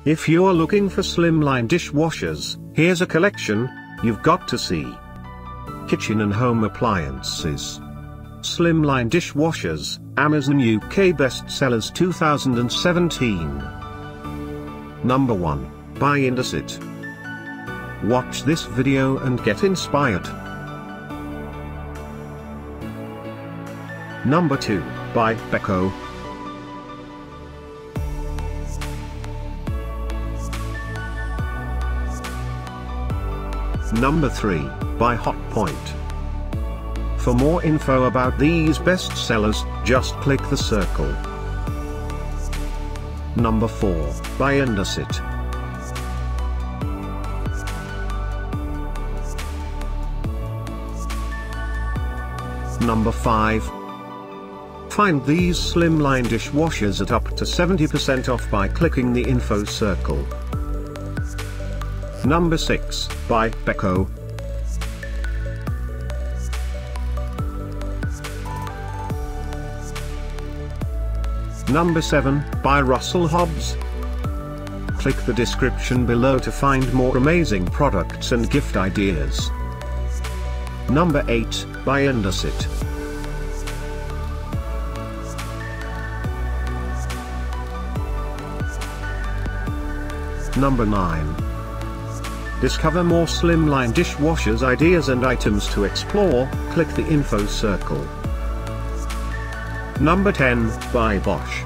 If you're looking for slimline dishwashers, here's a collection you've got to see. Kitchen and home appliances. Slimline Dishwashers, Amazon UK Bestsellers 2017. Number 1, by Indesit. Watch this video and get inspired. Number 2, by Beko. Number 3, by Hotpoint. For more info about these bestsellers, just click the circle. Number 4, by Indesit. Number 5. Find these slimline dishwashers at up to 70% off by clicking the info circle. Number 6, by Beko. Number 7, by Hobbs. Click the description below to find more amazing products and gift ideas. Number 8, by Indesit. Number 9. Discover more slimline dishwashers ideas and items to explore, click the info circle. Number 10, by Bosch.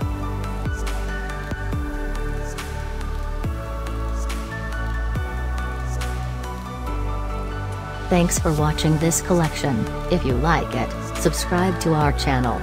Thanks for watching this collection. If you like it, subscribe to our channel.